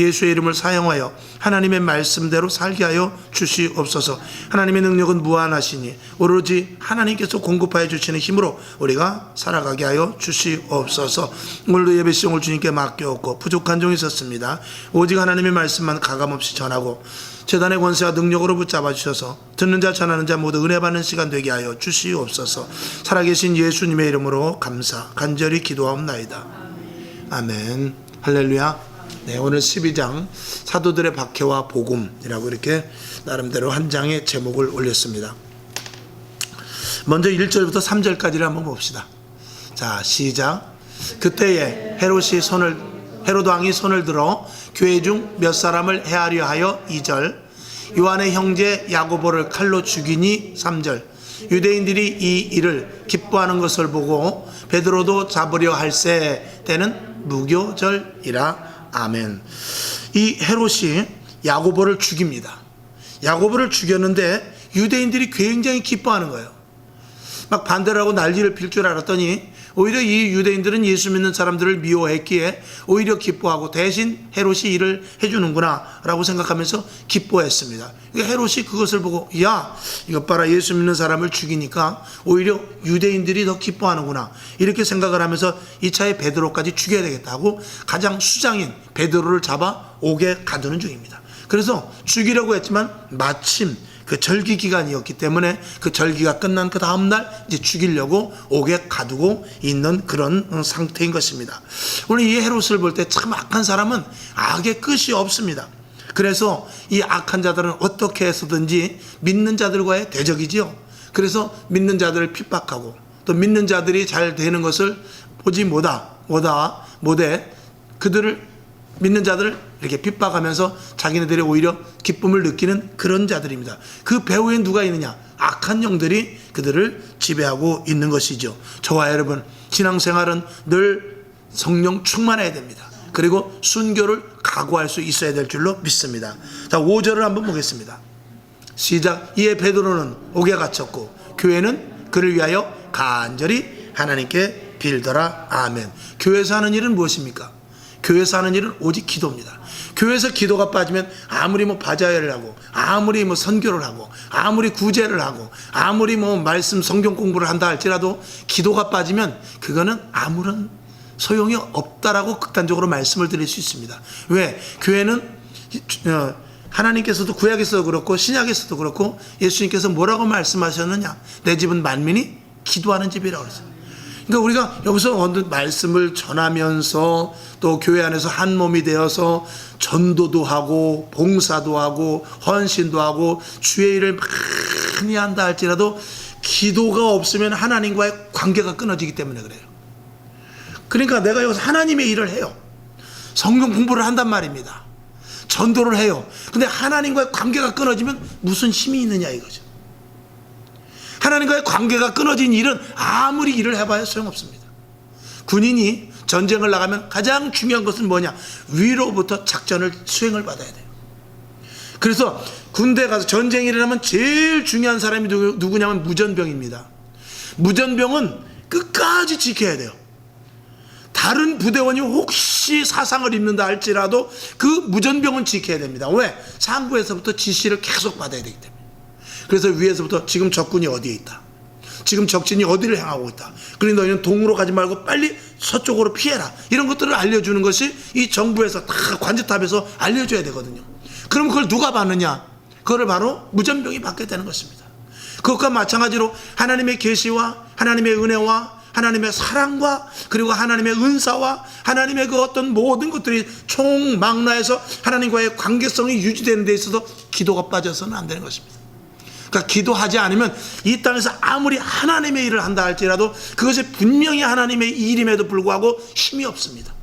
예수의 이름을 사용하여 하나님의 말씀대로 살게 하여 주시옵소서. 하나님의 능력은 무한하시니 오로지 하나님께서 공급하여 주시는 힘으로 우리가 살아가게 하여 주시옵소서. 오늘도 예배 시간을 주님께 맡겨왔고 부족한 종이 있었습니다. 오직 하나님의 말씀만 가감없이 전하고 제단의 권세와 능력으로 붙잡아 주셔서 듣는 자 전하는 자 모두 은혜 받는 시간 되게 하여 주시옵소서. 살아계신 예수님의 이름으로 간절히 기도하옵나이다. 아멘. 할렐루야. 네, 오늘 12장 사도들의 박해와 복음이라고 이렇게 나름대로 한 장의 제목을 올렸습니다. 먼저 1절부터 3절까지를 한번 봅시다. 자, 시작. 그때에 헤롯 왕이 손을 들어 교회 중 몇 사람을 해하려 하여 2절, 요한의 형제 야고보를 칼로 죽이니 3절, 유대인들이 이 일을 기뻐하는 것을 보고 베드로도 잡으려 할세 때는 무교절이라. 아멘. 이 헤롯이 야고보를 죽입니다. 야고보를 죽였는데 유대인들이 굉장히 기뻐하는 거예요. 막 반대를 하고 난리를 필 줄 알았더니 오히려 이 유대인들은 예수 믿는 사람들을 미워했기에 오히려 기뻐하고 대신 헤롯이 일을 해주는구나 라고 생각하면서 기뻐했습니다. 헤롯이 그것을 보고 야 이것 봐라, 예수 믿는 사람을 죽이니까 오히려 유대인들이 더 기뻐하는구나 이렇게 생각을 하면서 2차에 베드로까지 죽여야 되겠다 하고 가장 수장인 베드로를 잡아 옥에 가두는 중입니다. 그래서 죽이려고 했지만 마침 그 절기 기간이었기 때문에 그 절기가 끝난 그 다음날 이제 죽이려고 옥에 가두고 있는 그런 상태인 것입니다. 오늘 이 헤롯을 볼 때 참 악한 사람은 악의 끝이 없습니다. 그래서 이 악한 자들은 어떻게 해서든지 믿는 자들과의 대적이지요. 그래서 믿는 자들을 핍박하고 또 믿는 자들이 잘 되는 것을 보지 못해 그들을 믿는 자들을 이렇게 핍박하면서 자기네들이 오히려 기쁨을 느끼는 그런 자들입니다. 그 배후에 누가 있느냐? 악한 영들이 그들을 지배하고 있는 것이죠. 저와 여러분 신앙생활은 늘 성령 충만해야 됩니다. 그리고 순교를 각오할 수 있어야 될 줄로 믿습니다. 자, 5절을 한번 보겠습니다. 시작. 이에 베드로는 옥에 갇혔고 교회는 그를 위하여 간절히 하나님께 빌더라. 아멘. 교회에서 하는 일은 무엇입니까? 교회에서 하는 일은 오직 기도입니다. 교회에서 기도가 빠지면 아무리 바자회를 하고 아무리 선교를 하고 아무리 구제를 하고 아무리 말씀 성경 공부를 한다 할지라도 기도가 빠지면 그거는 아무런 소용이 없다라고 극단적으로 말씀을 드릴 수 있습니다. 왜? 교회는 하나님께서도 구약에서도 그렇고 신약에서도 그렇고 예수님께서 뭐라고 말씀하셨느냐? 내 집은 만민이 기도하는 집이라고 그랬어요. 그러니까 우리가 여기서 말씀을 전하면서 또 교회 안에서 한 몸이 되어서 전도도 하고 봉사도 하고 헌신도 하고 주의 일을 많이 한다 할지라도 기도가 없으면 하나님과의 관계가 끊어지기 때문에 그래요. 그러니까 내가 여기서 하나님의 일을 해요. 성경 공부를 한단 말입니다. 전도를 해요. 근데 하나님과의 관계가 끊어지면 무슨 힘이 있느냐 이거죠. 하나님과의 관계가 끊어진 일은 아무리 일을 해봐야 소용없습니다. 군인이 전쟁을 나가면 가장 중요한 것은 뭐냐? 위로부터 작전을 수행을 받아야 돼요. 그래서 군대 가서 전쟁이 일어나면 제일 중요한 사람이 누구냐면 무전병입니다. 무전병은 끝까지 지켜야 돼요. 다른 부대원이 혹시 사상을 입는다 할지라도 그 무전병은 지켜야 됩니다. 왜? 상부에서부터 지시를 계속 받아야 되기 때문에. 그래서 위에서부터 지금 적군이 어디에 있다, 지금 적진이 어디를 향하고 있다, 그러니 너희는 동으로 가지 말고 빨리 서쪽으로 피해라, 이런 것들을 알려주는 것이 이 정부에서 다 관제탑에서 알려줘야 되거든요. 그럼 그걸 누가 받느냐? 그걸 바로 무전병이 받게 되는 것입니다. 그것과 마찬가지로 하나님의 계시와 하나님의 은혜와 하나님의 사랑과 그리고 하나님의 은사와 하나님의 그 어떤 모든 것들이 총망라해서 하나님과의 관계성이 유지되는 데 있어서 기도가 빠져서는 안 되는 것입니다. 그러니까 기도하지 않으면 이 땅에서 아무리 하나님의 일을 한다 할지라도 그것이 분명히 하나님의 일임에도 불구하고 힘이 없습니다.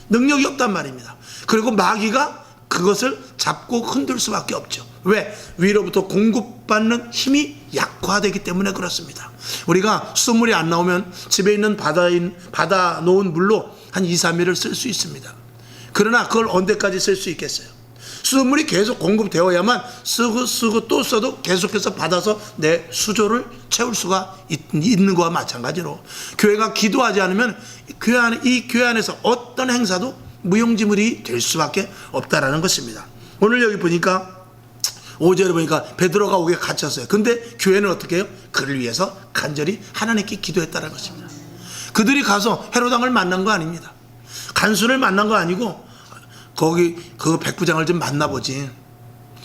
능력이 없단 말입니다. 그리고 마귀가 그것을 잡고 흔들 수밖에 없죠. 왜? 위로부터 공급받는 힘이 약화되기 때문에 그렇습니다. 우리가 수돗물이 안 나오면 집에 있는 받아 놓은 물로 한 2, 3일을 쓸 수 있습니다. 그러나 그걸 언제까지 쓸 수 있겠어요? 수돗물이 계속 공급되어야만 쓰고 또 써도 계속해서 받아서 내 수조를 채울 수가 있는 것과 마찬가지로 교회가 기도하지 않으면 이 교회 안에서 어떤 행사도 무용지물이 될 수밖에 없다라는 것입니다. 오늘 여기 보니까 5절에 보니까 베드로가 옥에 갇혔어요. 근데 교회는 어떻게 해요? 그를 위해서 간절히 하나님께 기도했다는 것입니다. 그들이 가서 헤로당을 만난 거 아닙니다. 간수를 만난 거 아니고 거기 그 백부장을 좀 만나보지,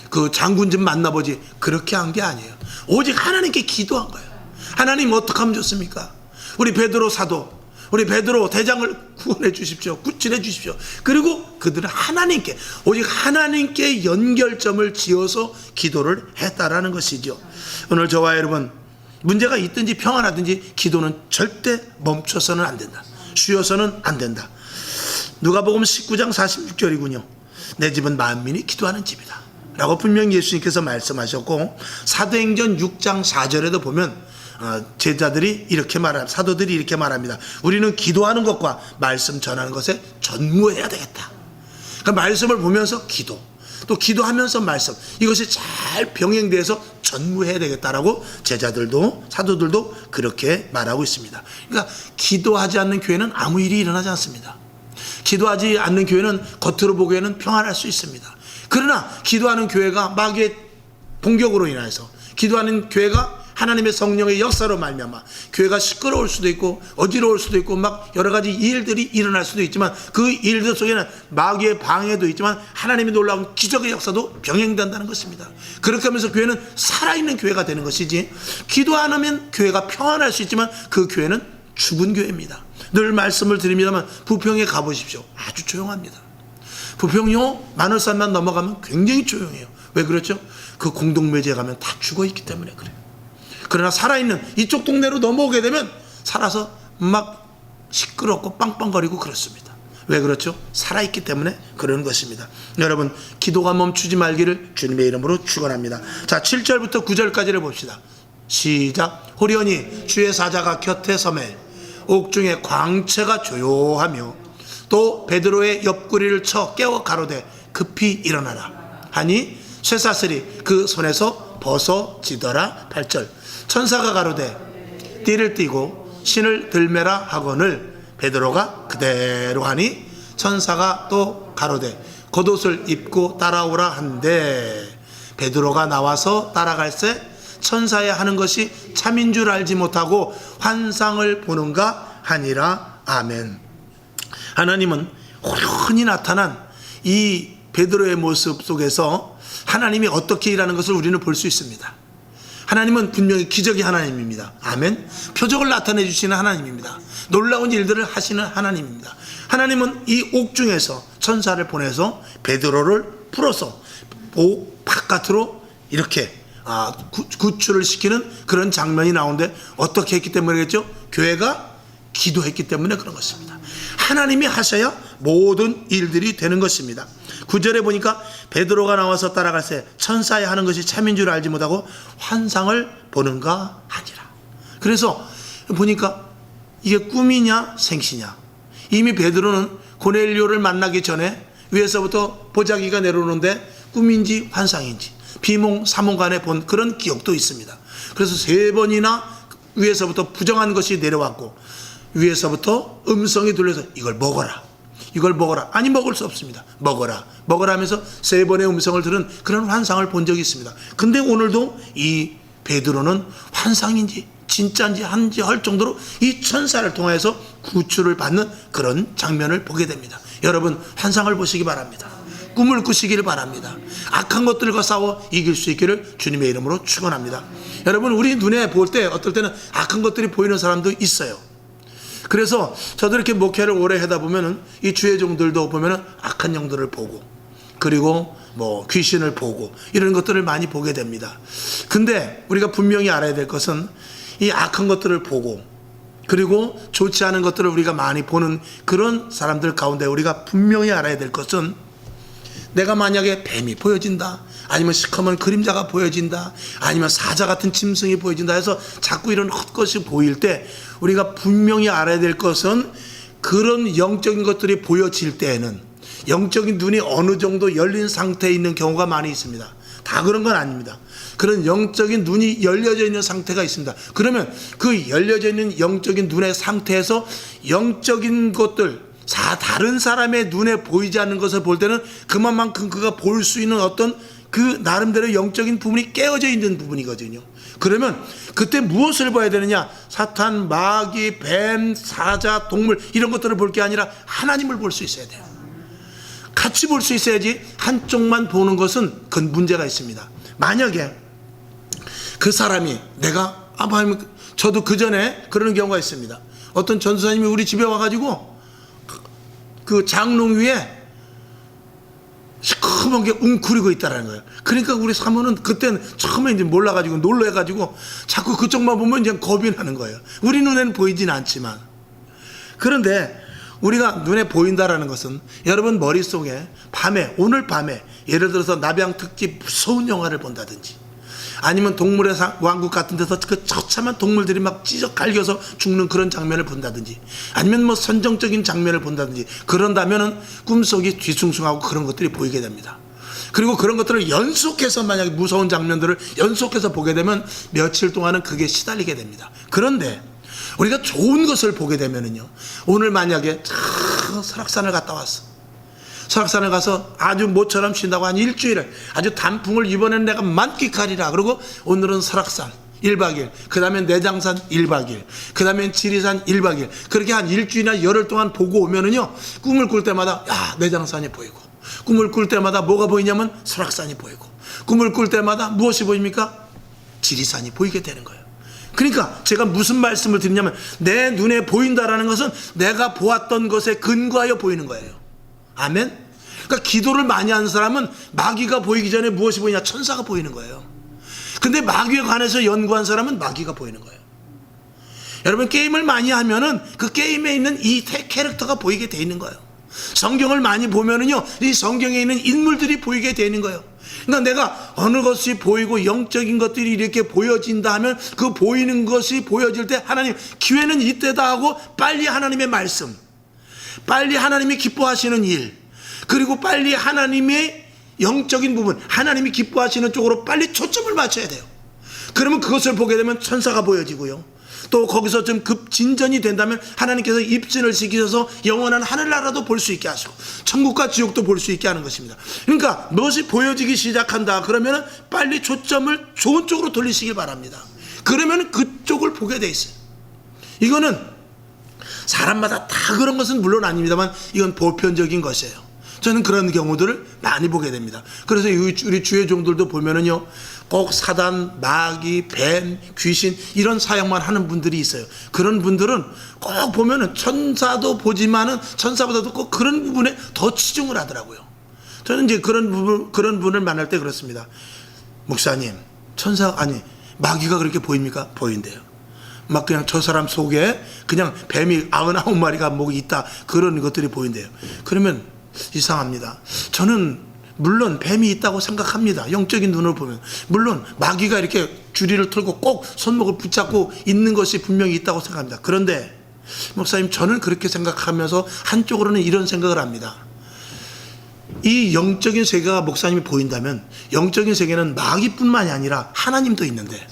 그 장군 좀 만나보지, 그렇게 한 게 아니에요. 오직 하나님께 기도한 거예요. 하나님 어떻게 하면 좋습니까? 우리 베드로 사도, 우리 베드로 대장을 구원해 주십시오. 구출해 주십시오. 그리고 그들은 하나님께, 오직 하나님께 연결점을 지어서 기도를 했다라는 것이죠. 오늘 저와 여러분, 문제가 있든지 평안하든지 기도는 절대 멈춰서는 안 된다. 쉬어서는 안 된다. 누가복음 19장 46절이군요. 내 집은 만민이 기도하는 집이다 라고 분명히 예수님께서 말씀하셨고, 사도행전 6장 4절에도 보면 제자들이 이렇게 말합니다. 사도들이 이렇게 말합니다. 우리는 기도하는 것과 말씀 전하는 것에 전무해야 되겠다. 그 말씀을 보면서 기도, 또 기도하면서 말씀, 이것이 잘 병행돼서 전무해야 되겠다라고 제자들도 사도들도 그렇게 말하고 있습니다. 그러니까 기도하지 않는 교회는 아무 일이 일어나지 않습니다. 기도하지 않는 교회는 겉으로 보기에는 평안할 수 있습니다. 그러나 기도하는 교회가 마귀의 공격으로 인해서, 기도하는 교회가 하나님의 성령의 역사로 말미암아 교회가 시끄러울 수도 있고 어지러울 수도 있고 막 여러 가지 일들이 일어날 수도 있지만, 그 일들 속에는 마귀의 방해도 있지만 하나님의 놀라운 기적의 역사도 병행된다는 것입니다. 그렇게 하면서 교회는 살아있는 교회가 되는 것이지, 기도 안 하면 교회가 평안할 수 있지만 그 교회는 죽은 교회입니다. 늘 말씀을 드립니다만 부평에 가보십시오. 아주 조용합니다. 부평요 만월산만 넘어가면 굉장히 조용해요. 왜 그렇죠? 그 공동묘지에 가면 다 죽어있기 때문에 그래요. 그러나 살아있는 이쪽 동네로 넘어오게 되면 살아서 막 시끄럽고 빵빵거리고 그렇습니다. 왜 그렇죠? 살아있기 때문에 그러는 것입니다. 여러분, 기도가 멈추지 말기를 주님의 이름으로 축원합니다. 자, 7절부터 9절까지를 봅시다. 시작. 호련히 주의 사자가 곁에 서매 옥중에 광채가 조용하며 또 베드로의 옆구리를 쳐 깨워 가로되 급히 일어나라 하니 쇠사슬이 그 손에서 벗어지더라. 8절. 천사가 가로되 띠를 띠고 신을 들매라 하거늘 베드로가 그대로 하니 천사가 또 가로되 겉옷을 입고 따라오라 한데 베드로가 나와서 따라갈새 천사의 하는 것이 참인 줄 알지 못하고 환상을 보는가 하니라. 아멘. 하나님은 호련히 나타난 이 베드로의 모습 속에서 하나님이 어떻게 일하는 것을 우리는 볼 수 있습니다. 하나님은 분명히 기적의 하나님입니다. 아멘. 표적을 나타내 주시는 하나님입니다. 놀라운 일들을 하시는 하나님입니다. 하나님은 이 옥중에서 천사를 보내서 베드로를 풀어서 옥 바깥으로 이렇게 구출을 시키는 그런 장면이 나오는데, 어떻게 했기 때문이겠죠? 교회가 기도했기 때문에 그런 것입니다. 하나님이 하셔야 모든 일들이 되는 것입니다. 9절에 보니까 베드로가 나와서 따라갈새 천사의 하는 것이 참인 줄 알지 못하고 환상을 보는가 하니라. 그래서 보니까 이게 꿈이냐 생시냐. 이미 베드로는 고넬료를 만나기 전에 위에서부터 보자기가 내려오는데 꿈인지 환상인지 비몽사몽간에 본 그런 기억도 있습니다. 그래서 3번이나 위에서부터 부정한 것이 내려왔고 위에서부터 음성이 들려서 이걸 먹어라, 이걸 먹어라. 아니, 먹을 수 없습니다. 먹어라, 먹어라 하면서 3번의 음성을 들은 그런 환상을 본 적이 있습니다. 근데 오늘도 이 베드로는 환상인지 진짜인지 한지 할 정도로 이 천사를 통해서 구출을 받는 그런 장면을 보게 됩니다. 여러분, 환상을 보시기 바랍니다. 꿈을 꾸시기를 바랍니다. 악한 것들과 싸워 이길 수 있기를 주님의 이름으로 축원합니다. 여러분, 우리 눈에 볼 때 어떨 때는 악한 것들이 보이는 사람도 있어요. 그래서 저도 이렇게 목회를 오래 하다 보면은 이 주의 종들도 보면은 악한 영들을 보고, 그리고 뭐 귀신을 보고 이런 것들을 많이 보게 됩니다. 근데 우리가 분명히 알아야 될 것은 이 악한 것들을 보고 그리고 좋지 않은 것들을 우리가 많이 보는 그런 사람들 가운데 우리가 분명히 알아야 될 것은, 내가 만약에 뱀이 보여진다, 아니면 시커먼 그림자가 보여진다, 아니면 사자 같은 짐승이 보여진다 해서 자꾸 이런 헛것이 보일 때 우리가 분명히 알아야 될 것은, 그런 영적인 것들이 보여질 때에는 영적인 눈이 어느 정도 열린 상태에 있는 경우가 많이 있습니다. 다 그런 건 아닙니다. 그런 영적인 눈이 열려져 있는 상태가 있습니다. 그러면 그 열려져 있는 영적인 눈의 상태에서 영적인 것들, 다른 사람의 눈에 보이지 않는 것을 볼 때는 그만큼 그가 볼 수 있는 어떤 그 나름대로 영적인 부분이 깨어져 있는 부분이거든요. 그러면 그때 무엇을 봐야 되느냐? 사탄, 마귀, 뱀, 사자, 동물 이런 것들을 볼 게 아니라 하나님을 볼 수 있어야 돼요. 같이 볼 수 있어야지 한쪽만 보는 것은 그 문제가 있습니다. 만약에 그 사람이 저도 그 전에 그런 경우가 있습니다. 어떤 전도사님이 우리 집에 와가지고 그 장롱 위에 시커먼 게 웅크리고 있다라는 거예요. 그러니까 우리 사모는 그때는 처음에 이제 몰라가지고 놀래가지고 자꾸 그쪽만 보면 이제 겁이 나는 거예요. 우리 눈에는 보이진 않지만. 그런데 우리가 눈에 보인다라는 것은 여러분 머릿속에 오늘 밤에 예를 들어서 남양 특집 무서운 영화를 본다든지 아니면 동물의 왕국 같은 데서 그 처참한 동물들이 막 찢어 갈겨서 죽는 그런 장면을 본다든지 아니면 뭐 선정적인 장면을 본다든지 그런다면은 꿈속이 뒤숭숭하고 그런 것들이 보이게 됩니다. 그리고 그런 것들을 연속해서 만약에 무서운 장면들을 연속해서 보게 되면 며칠 동안은 그게 시달리게 됩니다. 그런데 우리가 좋은 것을 보게 되면은요, 오늘 만약에 설악산을 갔다 왔어. 설악산을 가서 아주 모처럼 쉰다고 한 일주일을 아주 단풍을 이번에는 내가 만끽하리라. 그리고 오늘은 설악산 1박 2일, 그 다음에 내장산 1박 2일, 그 다음에 지리산 1박 2일, 그렇게 한 일주일이나 열흘 동안 보고 오면은요, 꿈을 꿀 때마다 내장산이 보이고, 꿈을 꿀 때마다 뭐가 보이냐면 설악산이 보이고, 꿈을 꿀 때마다 무엇이 보입니까? 지리산이 보이게 되는 거예요. 그러니까 제가 무슨 말씀을 드리냐면 내 눈에 보인다라는 것은 내가 보았던 것에 근거하여 보이는 거예요. 아멘. 그러니까 기도를 많이 하는 사람은 마귀가 보이기 전에 무엇이 보이냐? 천사가 보이는 거예요. 근데 마귀에 관해서 연구한 사람은 마귀가 보이는 거예요. 여러분 게임을 많이 하면은 그 게임에 있는 이 캐릭터가 보이게 돼 있는 거예요. 성경을 많이 보면은요, 이 성경에 있는 인물들이 보이게 되는 거예요. 그러니까 내가 어느 것이 보이고 영적인 것들이 이렇게 보여진다 하면 그 보이는 것이 보여질 때 하나님 기회는 이때다 하고 빨리 하나님의 말씀, 빨리 하나님이 기뻐하시는 일, 그리고 빨리 하나님의 영적인 부분, 하나님이 기뻐하시는 쪽으로 빨리 초점을 맞춰야 돼요. 그러면 그것을 보게 되면 천사가 보여지고요, 또 거기서 좀 급진전이 된다면 하나님께서 입진을 시키셔서 영원한 하늘나라도 볼 수 있게 하시고 천국과 지옥도 볼 수 있게 하는 것입니다. 그러니까 무엇이 보여지기 시작한다 그러면 빨리 초점을 좋은 쪽으로 돌리시길 바랍니다. 그러면 그쪽을 보게 돼 있어요. 이거는 사람마다 다 그런 것은 물론 아닙니다만 이건 보편적인 것이에요. 저는 그런 경우들을 많이 보게 됩니다. 그래서 우리 주의 종들도 보면은요, 꼭 사단, 마귀, 뱀, 귀신 이런 사역만 하는 분들이 있어요. 그런 분들은 꼭 보면은 천사도 보지만은 천사보다도 꼭 그런 부분에 더 치중을 하더라고요. 저는 이제 그런 분을 만날 때 그렇습니다. 목사님, 마귀가 그렇게 보입니까? 보인대요. 막 그냥 저 사람 속에 그냥 뱀이 99마리가 뭐 있다, 그런 것들이 보인대요. 그러면 이상합니다. 저는 물론 뱀이 있다고 생각합니다. 영적인 눈으로 보면 물론 마귀가 이렇게 줄이를 틀고 꼭 손목을 붙잡고 있는 것이 분명히 있다고 생각합니다. 그런데 목사님, 저는 그렇게 생각하면서 한쪽으로는 이런 생각을 합니다. 이 영적인 세계가 목사님이 보인다면 영적인 세계는 마귀뿐만이 아니라 하나님도 있는데,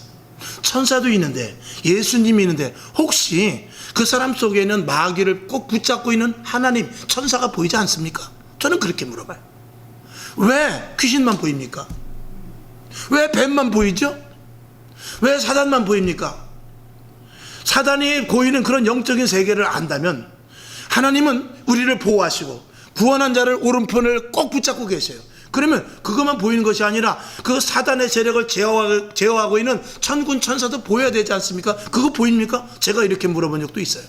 천사도 있는데, 예수님이 있는데, 혹시 그 사람 속에는 마귀를 꼭 붙잡고 있는 하나님, 천사가 보이지 않습니까? 저는 그렇게 물어봐요. 왜 귀신만 보입니까? 왜 뱀만 보이죠? 왜 사단만 보입니까? 사단이 보이는 그런 영적인 세계를 안다면 하나님은 우리를 보호하시고 구원한 자를 오른편을 꼭 붙잡고 계세요. 그러면 그것만 보이는 것이 아니라 그 사단의 세력을 제어하고 있는 천군 천사도 보여야 되지 않습니까? 그거 보입니까? 제가 이렇게 물어본 적도 있어요.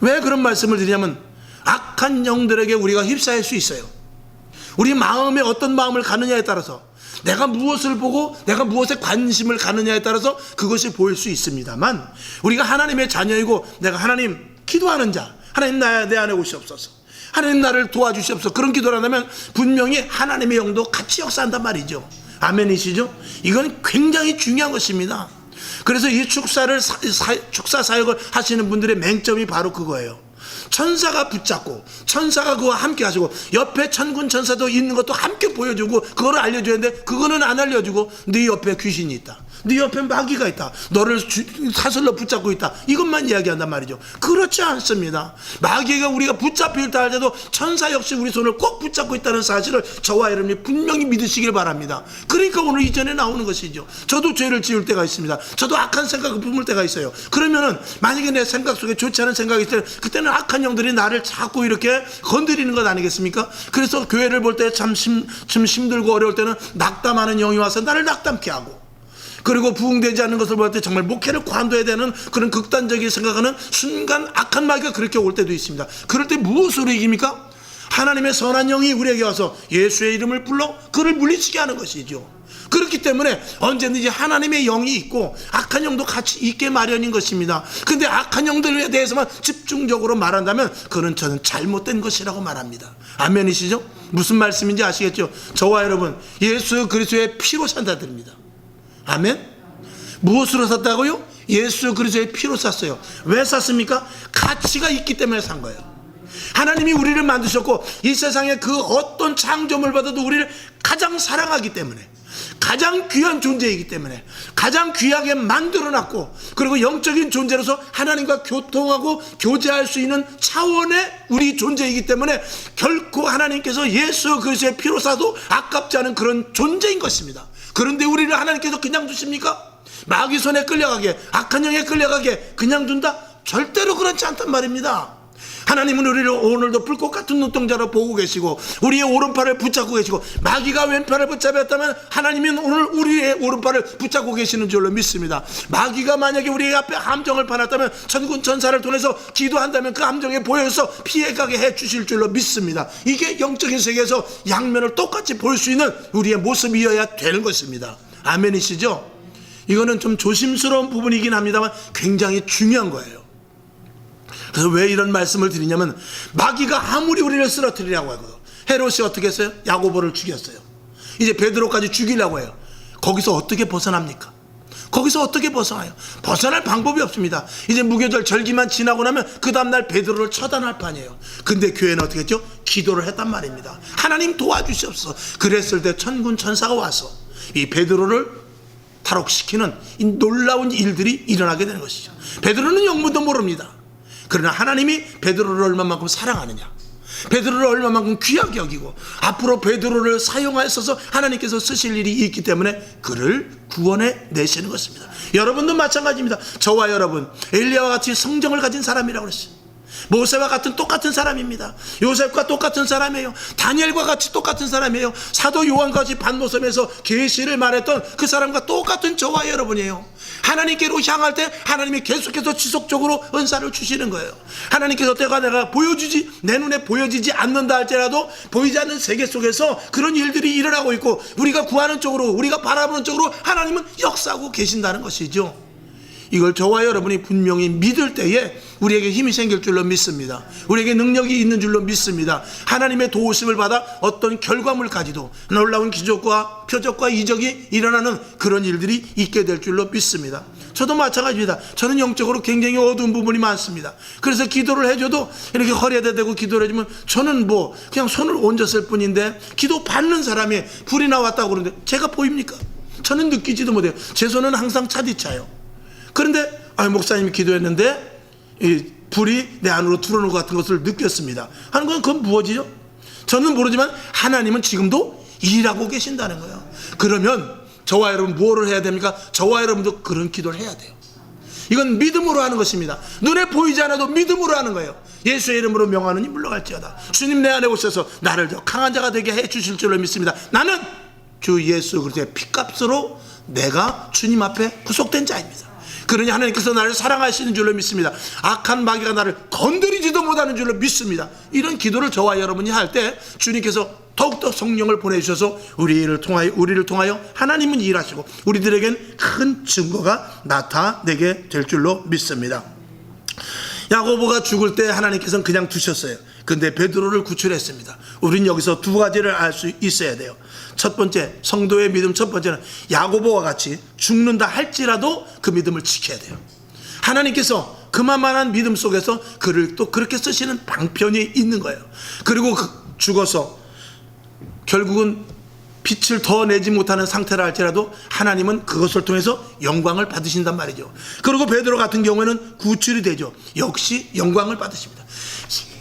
왜 그런 말씀을 드리냐면 악한 영들에게 우리가 휩싸일 수 있어요. 우리 마음에 어떤 마음을 가느냐에 따라서, 내가 무엇을 보고 내가 무엇에 관심을 가느냐에 따라서 그것이 보일 수 있습니다만, 우리가 하나님의 자녀이고 내가 하나님 기도하는 자, 하나님 내 안에 오시옵소서, 하나님 나를 도와주시옵소서, 그런 기도를 한다면 분명히 하나님의 영도 같이 역사한단 말이죠. 아멘이시죠? 이건 굉장히 중요한 것입니다. 그래서 이 축사 사역을 하시는 분들의 맹점이 바로 그거예요. 천사가 붙잡고 천사가 그와 함께 하시고 옆에 천군 천사도 있는 것도 함께 보여주고 그거를 알려줘야 하는데 그거는 안 알려주고 네 옆에 귀신이 있다, 네 옆에 마귀가 있다, 너를 사슬로 붙잡고 있다, 이것만 이야기한단 말이죠. 그렇지 않습니다. 마귀가 우리가 붙잡혀 있다 할 때도 천사 역시 우리 손을 꼭 붙잡고 있다는 사실을 저와 여러분이 분명히 믿으시길 바랍니다. 그러니까 오늘 이전에 나오는 것이죠. 저도 죄를 지을 때가 있습니다. 저도 악한 생각을 품을 때가 있어요. 그러면은 만약에 내 생각 속에 좋지 않은 생각이 있을 때, 그때는 악한 영들이 나를 자꾸 이렇게 건드리는 것 아니겠습니까? 그래서 교회를 볼 때 참 힘들고 어려울 때는 낙담하는 영이 와서 나를 낙담케 하고, 그리고 부흥되지 않는 것을 볼 때 정말 목회를 관둬야 되는 그런 극단적인 생각하는 순간 악한 마귀가 그렇게 올 때도 있습니다. 그럴 때 무엇으로 이깁니까? 하나님의 선한 영이 우리에게 와서 예수의 이름을 불러 그를 물리치게 하는 것이죠. 그렇기 때문에 언제든지 하나님의 영이 있고 악한 영도 같이 있게 마련인 것입니다. 근데 악한 영들에 대해서만 집중적으로 말한다면 그는 저는 잘못된 것이라고 말합니다. 아멘이시죠? 무슨 말씀인지 아시겠죠? 저와 여러분 예수 그리스도의 피로 산다드립니다. 아멘? 무엇으로 샀다고요? 예수 그리스도의 피로 샀어요. 왜 샀습니까? 가치가 있기 때문에 산 거예요. 하나님이 우리를 만드셨고 이 세상에 그 어떤 창조물 받아도 우리를 가장 사랑하기 때문에, 가장 귀한 존재이기 때문에, 가장 귀하게 만들어놨고, 그리고 영적인 존재로서 하나님과 교통하고 교제할 수 있는 차원의 우리 존재이기 때문에 결코 하나님께서 예수 그리스도의 피로 사도 아깝지 않은 그런 존재인 것입니다. 그런데 우리를 하나님께서 그냥 두십니까? 마귀 손에 끌려가게, 악한 영에 끌려가게 그냥 둔다? 절대로 그렇지 않단 말입니다. 하나님은 우리를 오늘도 불꽃 같은 눈동자로 보고 계시고 우리의 오른팔을 붙잡고 계시고, 마귀가 왼팔을 붙잡았다면 하나님은 오늘 우리의 오른팔을 붙잡고 계시는 줄로 믿습니다. 마귀가 만약에 우리 앞에 함정을 파놨다면 천군 천사를 통해서 기도한다면 그 함정에 보여서 피해가게 해주실 줄로 믿습니다. 이게 영적인 세계에서 양면을 똑같이 볼 수 있는 우리의 모습이어야 되는 것입니다. 아멘이시죠? 이거는 좀 조심스러운 부분이긴 합니다만 굉장히 중요한 거예요. 그래서 왜 이런 말씀을 드리냐면, 마귀가 아무리 우리를 쓰러뜨리려고 하고, 헤롯이 어떻게 했어요? 야고보를 죽였어요. 이제 베드로까지 죽이려고 해요. 거기서 어떻게 벗어납니까? 거기서 어떻게 벗어나요? 벗어날 방법이 없습니다. 이제 무교절 절기만 지나고 나면 그 다음날 베드로를 처단할 판이에요. 근데 교회는 어떻게 했죠? 기도를 했단 말입니다. 하나님 도와주시옵소서. 그랬을 때 천군 천사가 와서 이 베드로를 탈옥시키는 이 놀라운 일들이 일어나게 되는 것이죠. 베드로는 영문도 모릅니다. 그러나 하나님이 베드로를 얼마만큼 사랑하느냐, 베드로를 얼마만큼 귀하게 여기고 앞으로 베드로를 사용하셔서 하나님께서 쓰실 일이 있기 때문에 그를 구원해 내시는 것입니다. 여러분도 마찬가지입니다. 저와 여러분 엘리야와 같이 성정을 가진 사람이라고 그랬어요. 모세와 같은 똑같은 사람입니다. 요셉과 똑같은 사람이에요. 다니엘과 같이 똑같은 사람이에요. 사도 요한과 같이 반모섬에서 계시를 말했던 그 사람과 똑같은 저와 여러분이에요. 하나님께로 향할 때 하나님이 계속해서 지속적으로 은사를 주시는 거예요. 하나님께서 때가 내가 보여주지, 내 눈에 보여지지 않는다 할지라도 보이지 않는 세계 속에서 그런 일들이 일어나고 있고, 우리가 구하는 쪽으로, 우리가 바라보는 쪽으로 하나님은 역사하고 계신다는 것이죠. 이걸 저와 여러분이 분명히 믿을 때에 우리에게 힘이 생길 줄로 믿습니다. 우리에게 능력이 있는 줄로 믿습니다. 하나님의 도우심을 받아 어떤 결과물까지도 놀라운 기적과 표적과 이적이 일어나는 그런 일들이 있게 될 줄로 믿습니다. 저도 마찬가지입니다. 저는 영적으로 굉장히 어두운 부분이 많습니다. 그래서 기도를 해줘도 이렇게 허리에다 대고 기도를 해주면 저는 뭐 그냥 손을 얹었을 뿐인데, 기도 받는 사람이 불이 나왔다고 그러는데 제가 보입니까? 저는 느끼지도 못해요. 제 손은 항상 차디차요. 그런데 목사님이 기도했는데 이 불이 내 안으로 들어오는 것 같은 것을 느꼈습니다 하는 건 그건 무엇이죠? 저는 모르지만 하나님은 지금도 일하고 계신다는 거예요. 그러면 저와 여러분 무엇을 해야 됩니까? 저와 여러분도 그런 기도를 해야 돼요. 이건 믿음으로 하는 것입니다. 눈에 보이지 않아도 믿음으로 하는 거예요. 예수의 이름으로 명하느니 물러갈지어다. 주님 내 안에 오셔서 나를 더 강한 자가 되게 해 주실 줄로 믿습니다. 나는 주 예수 그리스도의 피값으로 내가 주님 앞에 구속된 자입니다. 그러니 하나님께서 나를 사랑하시는 줄로 믿습니다. 악한 마귀가 나를 건드리지도 못하는 줄로 믿습니다. 이런 기도를 저와 여러분이 할 때 주님께서 더욱더 성령을 보내주셔서 우리를 통하여 하나님은 일하시고 우리들에겐 큰 증거가 나타내게 될 줄로 믿습니다. 야고보가 죽을 때 하나님께서는 그냥 두셨어요. 근데 베드로를 구출했습니다. 우린 여기서 두 가지를 알 수 있어야 돼요. 첫 번째, 성도의 믿음 첫 번째는 야고보와 같이 죽는다 할지라도 그 믿음을 지켜야 돼요. 하나님께서 그만한 믿음 속에서 그를 또 그렇게 쓰시는 방편이 있는 거예요. 그리고 죽어서 결국은 빛을 더 내지 못하는 상태라 할지라도 하나님은 그것을 통해서 영광을 받으신단 말이죠. 그리고 베드로 같은 경우에는 구출이 되죠. 역시 영광을 받으십니다.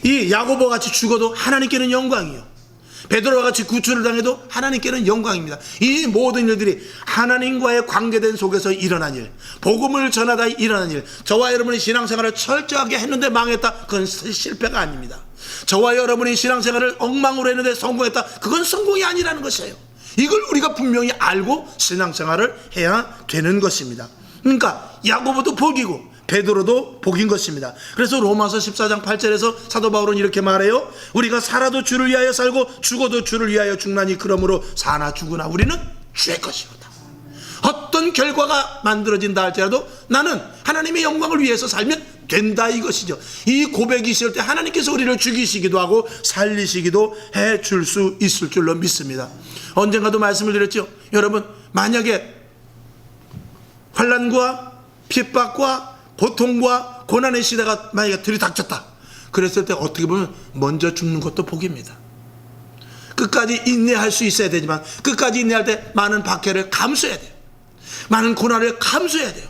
이 야고보와 같이 죽어도 하나님께는 영광이요, 베드로와 같이 구출을 당해도 하나님께는 영광입니다. 이 모든 일들이 하나님과의 관계된 속에서 일어난 일, 복음을 전하다 일어난 일, 저와 여러분의 신앙생활을 철저하게 했는데 망했다, 그건 실패가 아닙니다. 저와 여러분의 신앙생활을 엉망으로 했는데 성공했다, 그건 성공이 아니라는 것이에요. 이걸 우리가 분명히 알고 신앙생활을 해야 되는 것입니다. 그러니까 야고보도 복이고 베드로도 복인 것입니다. 그래서 로마서 14장 8절에서 사도 바울은 이렇게 말해요. 우리가 살아도 주를 위하여 살고 죽어도 주를 위하여 죽나니 그러므로 사나 죽으나 우리는 주의 것이로다. 어떤 결과가 만들어진다 할지라도 나는 하나님의 영광을 위해서 살면 된다, 이것이죠. 이 고백이 있을 때 하나님께서 우리를 죽이시기도 하고 살리시기도 해 줄 수 있을 줄로 믿습니다. 언젠가도 말씀을 드렸죠. 여러분, 만약에 환난과 핍박과 고통과 고난의 시대가 만약에 들이닥쳤다, 그랬을 때 어떻게 보면 먼저 죽는 것도 복입니다. 끝까지 인내할 수 있어야 되지만 끝까지 인내할 때 많은 박해를 감수해야 돼요. 많은 고난을 감수해야 돼요.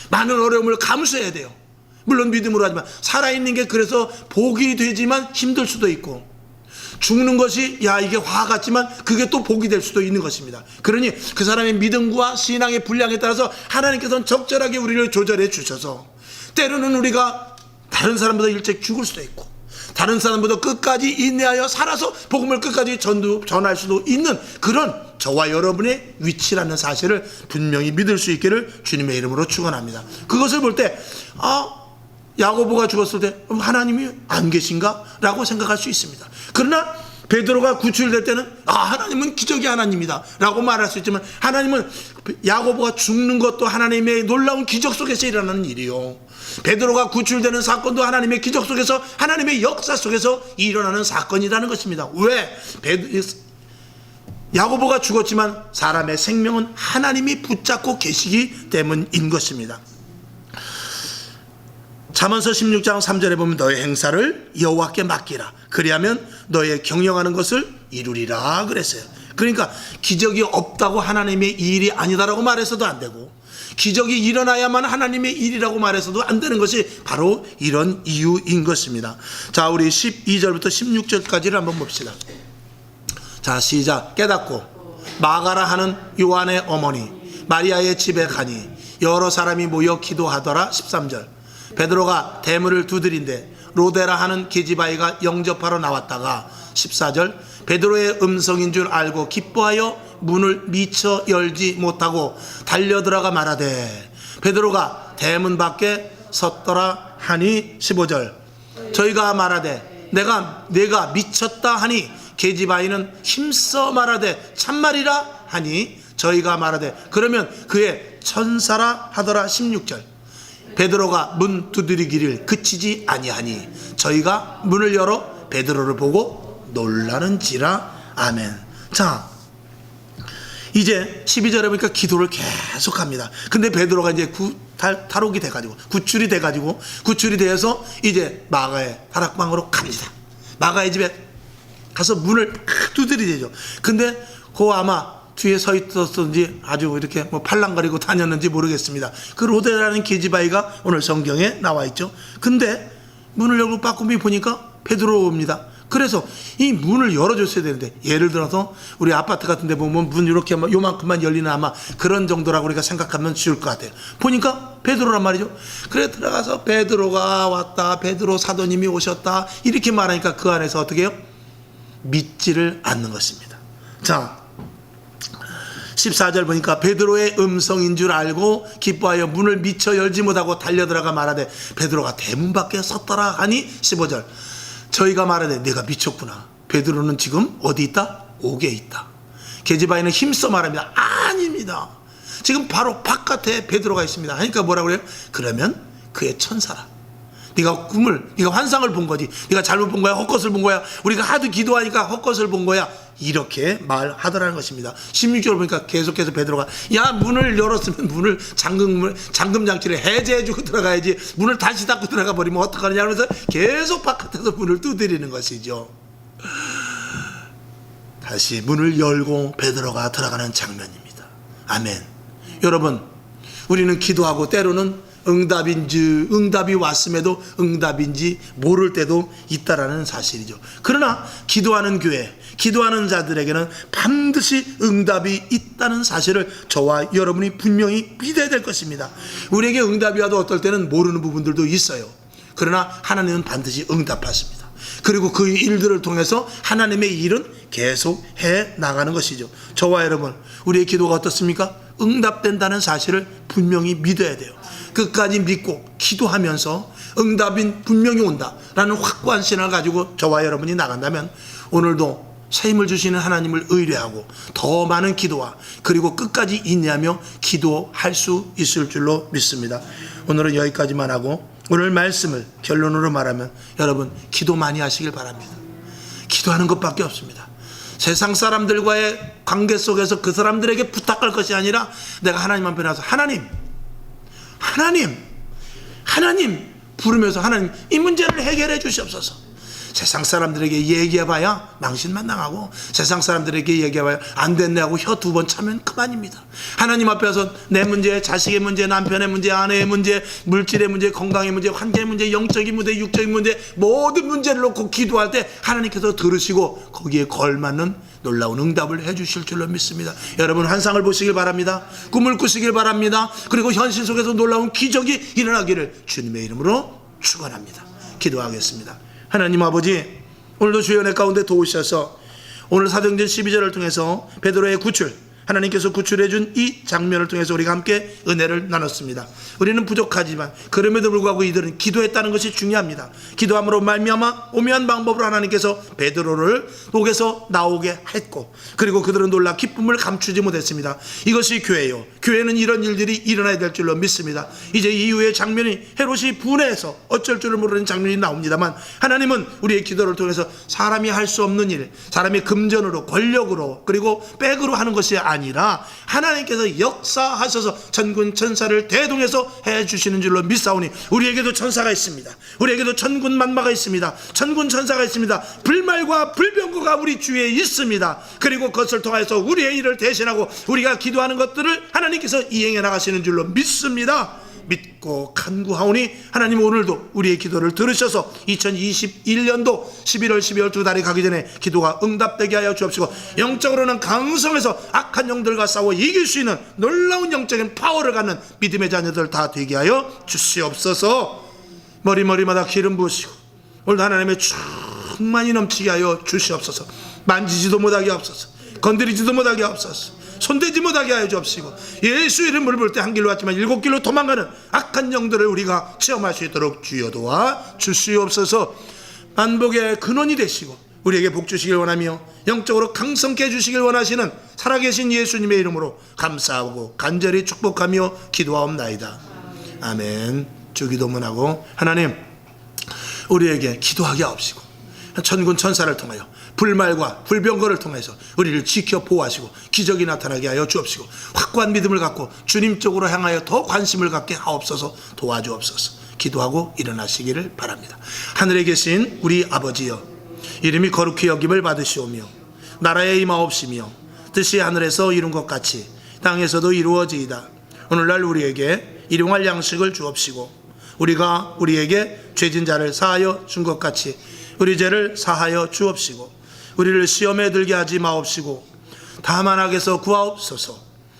많은 어려움을 감수해야 돼요. 물론 믿음으로 하지만 살아있는 게 그래서 복이 되지만 힘들 수도 있고, 죽는 것이 야 이게 화 같지만 그게 또 복이 될 수도 있는 것입니다. 그러니 그 사람의 믿음과 신앙의 분량에 따라서 하나님께서는 적절하게 우리를 조절해 주셔서 때로는 우리가 다른 사람보다 일찍 죽을 수도 있고 다른 사람보다 끝까지 인내하여 살아서 복음을 끝까지 전할 수도 있는 그런 저와 여러분의 위치라는 사실을 분명히 믿을 수 있기를 주님의 이름으로 축원합니다. 그것을 볼 때 야고보가 죽었을 때 하나님이 안 계신가? 라고 생각할 수 있습니다. 그러나 베드로가 구출될 때는 하나님은 기적의 하나님이다 라고 말할 수 있지만, 하나님은 야고보가 죽는 것도 하나님의 놀라운 기적 속에서 일어나는 일이요, 베드로가 구출되는 사건도 하나님의 기적 속에서, 하나님의 역사 속에서 일어나는 사건이라는 것입니다. 왜? 야고보가 죽었지만 사람의 생명은 하나님이 붙잡고 계시기 때문인 것입니다. 잠언서 16장 3절에 보면 너의 행사를 여호와께 맡기라, 그리하면 너의 경영하는 것을 이루리라 그랬어요. 그러니까 기적이 없다고 하나님의 일이 아니다라고 말해서도 안 되고, 기적이 일어나야만 하나님의 일이라고 말해서도 안 되는 것이 바로 이런 이유인 것입니다. 자, 우리 12절부터 16절까지를 한번 봅시다. 자, 시작. 깨닫고 마가라 하는 요한의 어머니 마리아의 집에 가니 여러 사람이 모여 기도하더라. 13절. 베드로가 대문을 두드린데 로데라 하는 계집아이가 영접하러 나왔다가 14절. 베드로의 음성인 줄 알고 기뻐하여 문을 미처 열지 못하고 달려들어가 말하되 베드로가 대문 밖에 섰더라 하니 15절. 저희가 말하되 내가 미쳤다 하니 계집아이는 힘써 말하되 참말이라 하니 저희가 말하되 그러면 그의 천사라 하더라. 16절. 베드로가 문 두드리기를 그치지 아니하니 저희가 문을 열어 베드로를 보고 놀라는지라. 아멘. 자, 이제 12절에 보니까 기도를 계속합니다. 근데 베드로가 이제 탈옥이 돼가지고 구출이 돼서 이제 마가의 다락방으로 갑니다. 마가의 집에 가서 문을 두드리죠. 근데 그 아마 뒤에 서 있었는지 아주 이렇게 뭐 팔랑거리고 다녔는지 모르겠습니다. 그 로데라는 계집아이가 오늘 성경에 나와 있죠. 근데 문을 열고 빠꾸미 보니까 베드로입니다. 그래서 이 문을 열어줬어야 되는데, 예를 들어서 우리 아파트 같은 데 보면 문 이렇게 요만큼만 열리는 아마 그런 정도라고 우리가 생각하면 쉬울 것 같아요. 보니까 베드로란 말이죠. 그래 들어가서 베드로가 왔다, 베드로 사도님이 오셨다 이렇게 말하니까 그 안에서 어떻게 해요? 믿지를 않는 것입니다. 자, 14절 보니까 베드로의 음성인 줄 알고 기뻐하여 문을 미처 열지 못하고 달려들어가 말하되 베드로가 대문 밖에 섰더라 하니 15절. 저희가 말하되 내가 미쳤구나, 베드로는 지금 어디 있다? 옥에 있다. 계집아이는 힘써 말합니다. 아닙니다, 지금 바로 바깥에 베드로가 있습니다. 하니까 뭐라고 그래요? 그러면 그의 천사라. 네가 환상을 본 거지, 네가 잘못 본 거야, 헛것을 본 거야, 우리가 하도 기도하니까 헛것을 본 거야, 이렇게 말하더라는 것입니다. 16절 보니까 계속해서 베드로가 문을 열었으면 문을 잠금 장치를 해제해주고 들어가야지, 문을 다시 닫고 들어가 버리면 어떡하느냐 하면서 계속 바깥에서 문을 두드리는 것이죠. 다시 문을 열고 베드로가 들어가는 장면입니다. 아멘. 여러분, 우리는 기도하고 때로는 응답이 왔음에도 응답인지 모를 때도 있다라는 사실이죠. 그러나 기도하는 교회, 기도하는 자들에게는 반드시 응답이 있다는 사실을 저와 여러분이 분명히 믿어야 될 것입니다. 우리에게 응답이 와도 어떨 때는 모르는 부분들도 있어요. 그러나 하나님은 반드시 응답하십니다. 그리고 그 일들을 통해서 하나님의 일은 계속 해 나가는 것이죠. 저와 여러분, 우리의 기도가 어떻습니까? 응답된다는 사실을 분명히 믿어야 돼요. 끝까지 믿고 기도하면서 응답이 분명히 온다라는 확고한 신앙을 가지고 저와 여러분이 나간다면 오늘도 새 힘을 주시는 하나님을 의뢰하고 더 많은 기도와 그리고 끝까지 인내하며 기도할 수 있을 줄로 믿습니다. 오늘은 여기까지만 하고 오늘 말씀을 결론으로 말하면 여러분, 기도 많이 하시길 바랍니다. 기도하는 것밖에 없습니다. 세상 사람들과의 관계 속에서 그 사람들에게 부탁할 것이 아니라 내가 하나님 앞에 나서 하나님 부르면서 하나님 이 문제를 해결해 주시옵소서. 세상 사람들에게 얘기해봐야 망신만 당하고 세상 사람들에게 얘기해봐야 안 됐네 하고 혀 두 번 차면 그만입니다. 하나님 앞에서 내 문제, 자식의 문제, 남편의 문제, 아내의 문제, 물질의 문제, 건강의 문제, 환경의 문제, 영적인 문제, 육적인 문제, 모든 문제를 놓고 기도할 때 하나님께서 들으시고 거기에 걸맞는 놀라운 응답을 해주실 줄로 믿습니다. 여러분, 환상을 보시길 바랍니다. 꿈을 꾸시길 바랍니다. 그리고 현실 속에서 놀라운 기적이 일어나기를 주님의 이름으로 축원합니다. 기도하겠습니다. 하나님 아버지, 오늘도 주의 은혜 가운데 도우셔서 오늘 사도행전 12절을 통해서 베드로의 구출, 하나님께서 구출해 준 이 장면을 통해서 우리가 함께 은혜를 나눴습니다. 우리는 부족하지만 그럼에도 불구하고 이들은 기도했다는 것이 중요합니다. 기도함으로 말미암아 오묘한 방법으로 하나님께서 베드로를 목에서 나오게 했고 그리고 그들은 놀라 기쁨을 감추지 못했습니다. 이것이 교회요. 교회는 이런 일들이 일어나야 될 줄로 믿습니다. 이제 이후의 장면이 헤롯이 분해해서 어쩔 줄을 모르는 장면이 나옵니다만 하나님은 우리의 기도를 통해서 사람이 할 수 없는 일, 사람의 금전으로 권력으로 그리고 백으로 하는 것이 아니라 하나님께서 역사하셔서 천군 천사를 대동해서 해주시는 줄로 믿사오니 우리에게도 천사가 있습니다. 우리에게도 천군 만마가 있습니다. 천군 천사가 있습니다. 불말과 불병거가 우리 주위에 있습니다. 그리고 그것을 통해서 우리의 일을 대신하고 우리가 기도하는 것들을 하나님께서 이행해 나가시는 줄로 믿습니다. 믿고 간구하오니 하나님 오늘도 우리의 기도를 들으셔서 2021년도 11월 12월 두 달이 가기 전에 기도가 응답되게 하여 주옵시고 영적으로는 강성해서 악한 영들과 싸워 이길 수 있는 놀라운 영적인 파워를 갖는 믿음의 자녀들 다 되게 하여 주시옵소서. 머리마다 기름 부으시고 오늘도 하나님의 충만히 넘치게 하여 주시옵소서. 만지지도 못하게 하옵소서. 건드리지도 못하게 하옵소서. 손대지 못하게 하여 주옵시고 예수 이름을 볼 때 한 길로 왔지만 7길로 도망가는 악한 영들을 우리가 체험할 수 있도록 주여 도와 주시옵소서. 만복의 근원이 되시고 우리에게 복 주시길 원하며 영적으로 강성케 해주시길 원하시는 살아계신 예수님의 이름으로 감사하고 간절히 축복하며 기도하옵나이다. 아멘. 주기도문하고 하나님 우리에게 기도하게 하옵시고 천군 천사를 통하여 불말과 불병거를 통해서 우리를 지켜 보호하시고 기적이 나타나게 하여 주옵시고 확고한 믿음을 갖고 주님 쪽으로 향하여 더 관심을 갖게 하옵소서. 도와주옵소서. 기도하고 일어나시기를 바랍니다. 하늘에 계신 우리 아버지여, 이름이 거룩히 여김을 받으시오며 나라에 임하옵시며 뜻이 하늘에서 이룬 것 같이 땅에서도 이루어지이다. 오늘날 우리에게 일용할 양식을 주옵시고 우리가 우리에게 죄진 자를 사하여 준 것 같이 우리 죄를 사하여 주옵시고 우리를 시험에 들게 하지 마옵시고 다만 악에서 구하옵소서.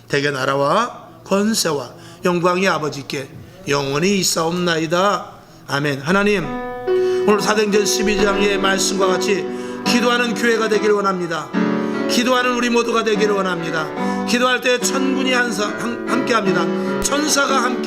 대개 나라와 권세와 영광이 아버지께 영원히 있사옵나이다. 아멘. 하나님 오늘 사도행전 12장의 말씀과 같이 기도하는 교회가 되기를 원합니다. 기도하는 우리 모두가 되기를 원합니다. 기도할 때 천군이 함께합니다. 천사가 함께